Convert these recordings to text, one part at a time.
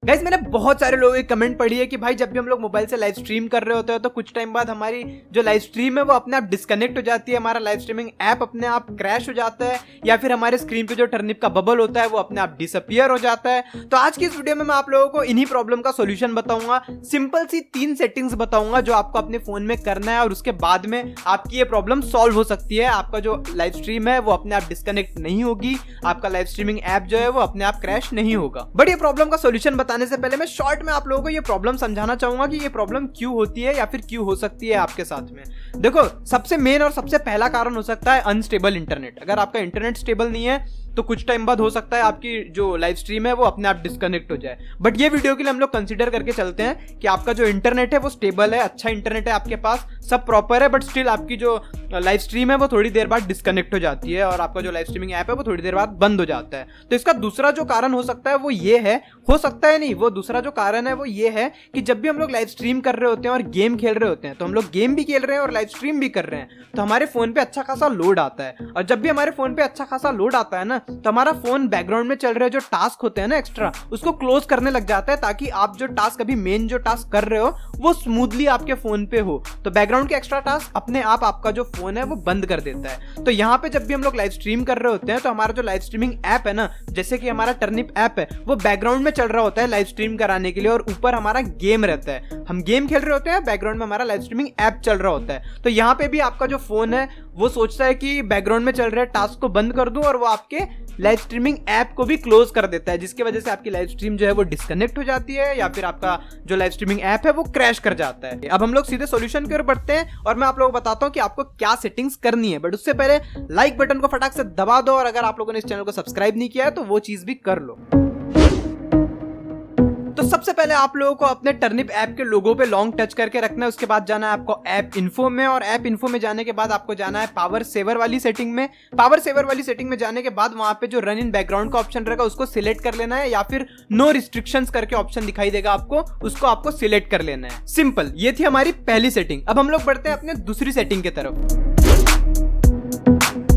Guys मैंने बहुत सारे लोगों की कमेंट पढ़ी है कि भाई जब भी हम लोग मोबाइल से लाइव स्ट्रीम कर रहे होते हैं तो कुछ टाइम बाद हमारी जो लाइव स्ट्रीम है वो अपने आप डिस्कनेक्ट हो जाती है, हमारा लाइव स्ट्रीमिंग ऐप अपने आप क्रैश हो जाता है, या फिर हमारे स्क्रीन पे जो टर्निप का बबल होता है वो अपने आप डिसअपियर हो जाता है। तो आज की इस वीडियो में मैं आप लोगों को इन्हीं प्रॉब्लम का सोल्यूशन बताऊंगा। सिंपल सी 3 सेटिंग्स बताऊंगा जो आपको अपने फोन में करना है और उसके बाद में आपकी ये प्रॉब्लम सॉल्व हो सकती है। आपका जो लाइव स्ट्रीम है वो अपने आप डिस्कनेक्ट नहीं होगी, आपका लाइव स्ट्रीमिंग ऐप जो है वो अपने आप क्रैश नहीं होगा। बट ये प्रॉब्लम का सोल्यूशन बताने से पहले मैं शॉर्ट में आप लोगों को ये प्रॉब्लम समझाना चाहूंगा कि ये प्रॉब्लम क्यों होती है या फिर क्यों हो सकती है आपके साथ में। देखो, सबसे मेन और सबसे पहला कारण हो सकता है अनस्टेबल इंटरनेट। अगर आपका इंटरनेट स्टेबल नहीं है तो कुछ टाइम बाद हो सकता है आपकी जो लाइव स्ट्रीम है वो अपने आप डिस्कनेक्ट हो जाए। बट ये वीडियो के लिए हम लोग कंसीडर करके चलते हैं कि आपका जो इंटरनेट है वो स्टेबल है, अच्छा इंटरनेट है आपके पास, सब प्रॉपर है, बट स्टिल आपकी जो लाइव स्ट्रीम है वो थोड़ी देर बाद डिस्कनेक्ट हो जाती है और आपका जो लाइव स्ट्रीमिंग ऐप है वो थोड़ी देर बाद बंद हो जाता है। तो इसका दूसरा जो कारण हो सकता है वो ये है, हो सकता है नहीं, वो दूसरा जो कारण है वो ये है कि जब भी हम लोग लाइव स्ट्रीम कर रहे होते हैं और गेम खेल रहे होते हैं तो हम लोग गेम भी खेल रहे हैं और लाइव स्ट्रीम भी कर रहे हैं, तो हमारे फोन पे अच्छा खासा लोड आता है। और जब भी हमारे फोन पे अच्छा खासा लोड आता है ना, तो हमारा फोन बैकग्राउंड में चल रहे जो टास्क होते हैं ना एक्स्ट्रा, उसको क्लोज करने लग जाता है ताकि आप जो टास्क अभी मेन जो टास्क कर रहे हो वो स्मूथली आपके फोन पे हो। तो बैकग्राउंड के एक्स्ट्रा टास्क अपने आप आपका जो फोन है वो बंद कर देता है। तो यहाँ पे जब भी हम लोग लाइव स्ट्रीम कर रहे होते हैं तो हमारा जो लाइव स्ट्रीमिंग ऐप है ना, जैसे कि हमारा टर्निप ऐप है, वो बैकग्राउंड में चल रहा होता है लाइव स्ट्रीम कराने के लिए और ऊपर हमारा गेम रहता है। हम गेम खेल रहे होते हैं, बैकग्राउंड में हमारा लाइव स्ट्रीमिंग ऐप चल रहा होता है। तो यहाँ पे भी आपका जो फोन है वो सोचता है कि बैकग्राउंड में चल रहे टास्क को बंद कर दूं और वो आपके लाइव स्ट्रीमिंग ऐप को भी क्लोज कर देता है, जिसकी वजह से आपकी लाइव स्ट्रीम जो है वो डिस्कनेक्ट हो जाती है या फिर आपका जो लाइव स्ट्रीमिंग ऐप है वो क्रैश कर जाता है। अब हम लोग सीधे सॉल्यूशन की ओर बढ़ते हैं और मैं आप लोगों को बताता हूं कि आपको क्या सेटिंग्स करनी है। बट उससे पहले लाइक बटन को फटाक से दबा दो और अगर आप लोगों ने इस चैनल को सब्सक्राइब नहीं किया है तो वो चीज भी कर लो। तो सबसे पहले आप लोगों को अपने टर्निप ऐप के लोगो पे लॉन्ग टच करके रखना है। उसके बाद जाना है आपको ऐप इन्फो में और ऐप इन्फो में जाने के बाद आपको जाना है पावर सेवर वाली सेटिंग में। पावर सेवर वाली सेटिंग में जाने के बाद वहां पे जो रन इन बैकग्राउंड का ऑप्शन रहेगा उसको सिलेक्ट कर लेना है, या फिर नो रिस्ट्रिक्शंस करके ऑप्शन दिखाई देगा आपको, उसको आपको सिलेक्ट कर लेना है। सिंपल, ये थी हमारी पहली सेटिंग। अब हम लोग बढ़ते हैं अपने दूसरी सेटिंग की तरफ।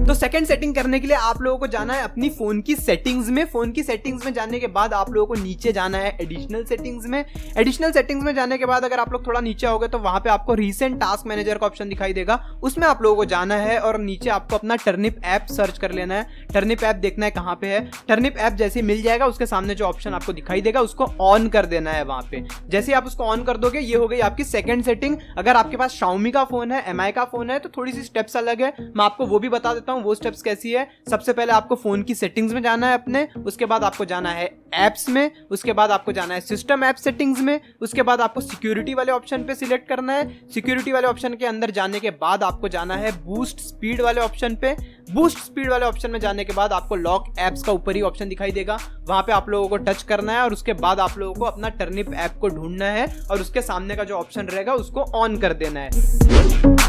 तो सेकंड सेटिंग करने के लिए आप लोगों को जाना है अपनी फोन की सेटिंग्स में। फोन की सेटिंग्स में जाने के बाद आप लोगों को नीचे जाना है एडिशनल सेटिंग्स में। एडिशनल सेटिंग्स में जाने के बाद अगर आप लोग थोड़ा नीचे आओगे तो वहां पे आपको रीसेंट टास्क मैनेजर का ऑप्शन दिखाई देगा, उसमें आप लोगों को जाना है और नीचे आपको अपना टर्निप ऐप सर्च कर लेना है। टर्निप ऐप देखना है कहां पे है। टर्निप ऐप जैसे मिल जाएगा उसके सामने जो ऑप्शन आपको दिखाई देगा उसको ऑन कर देना है वहां पे। जैसे ही आप उसको ऑन कर दोगे ये हो गई आपकी सेकंड सेटिंग। अगर आपके पास Xiaomi का फोन है, MI का फोन है तो थोड़ी सी स्टेप्स अलग है, मैं आपको वो भी बता देता हूं वो स्टेप्स कैसी है। सबसे पहले आपको फोन की सेटिंग्स में जाना है अपने, उसके बाद आपको जाना है एप्स में, उसके बाद आपको जाना है सिस्टम ऐप सेटिंग्स में, उसके बाद आपको सिक्योरिटी वाले ऑप्शन पे सिलेक्ट करना है। सिक्योरिटी वाले ऑप्शन के अंदर जाने के बाद आपको जाना है बूस्ट स्पीड वाले ऑप्शन पे। बूस्ट स्पीड वाले ऑप्शन में जाने के बाद आपको लॉक एप्स का ऊपर ही ऑप्शन दिखाई देगा, वहां पे आप लोगों को टच करना है और उसके बाद आप लोगों को अपना टर्निप ऐप को ढूंढना है और उसके सामने का जो ऑप्शन रहेगा उसको ऑन कर देना है।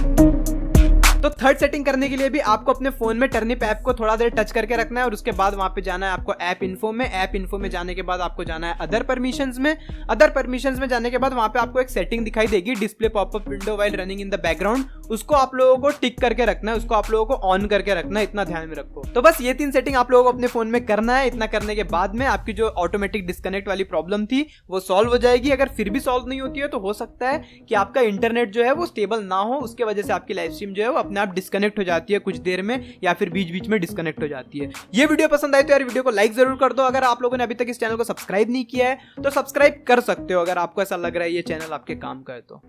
तो थर्ड सेटिंग करने के लिए भी आपको अपने फोन में टर्निप ऐप को थोड़ा देर टच करके रखना है और उसके बाद वहां पे जाना है आपको ऐप इन्फो में। ऐप इन्फो में जाने के बाद आपको जाना है अदर परमिशंस में। अदर परमिशंस में जाने के बाद वहां पे आपको एक सेटिंग दिखाई देगी, display popup window while running in the background, उसको आप लोगों को टिक करके रखना है, उसको आप लोगों को ऑन करके रखना है, इतना ध्यान में रखो। तो बस ये 3 सेटिंग आप लोगों को अपने फोन में करना है। इतना करने के बाद में आपकी जो ऑटोमेटिक डिस्कनेक्ट वाली प्रॉब्लम थी वो सॉल्व हो जाएगी। अगर फिर भी सॉल्व नहीं होती है तो हो सकता है कि आपका इंटरनेट जो है वो स्टेबल ना हो, उसके वजह से आपकी लाइव स्ट्रीम जो है वो अपने आप डिस्कनेक्ट हो जाती है कुछ देर में या फिर बीच बीच में डिस्कनेक्ट हो जाती है। ये वीडियो पसंद आई तो यार वीडियो को लाइक जरूर कर दो। अगर आप लोगों ने अभी तक इस चैनल को सब्सक्राइब नहीं किया है तो सब्सक्राइब कर सकते हो अगर आपको ऐसा लग रहा है ये चैनल आपके काम का है तो।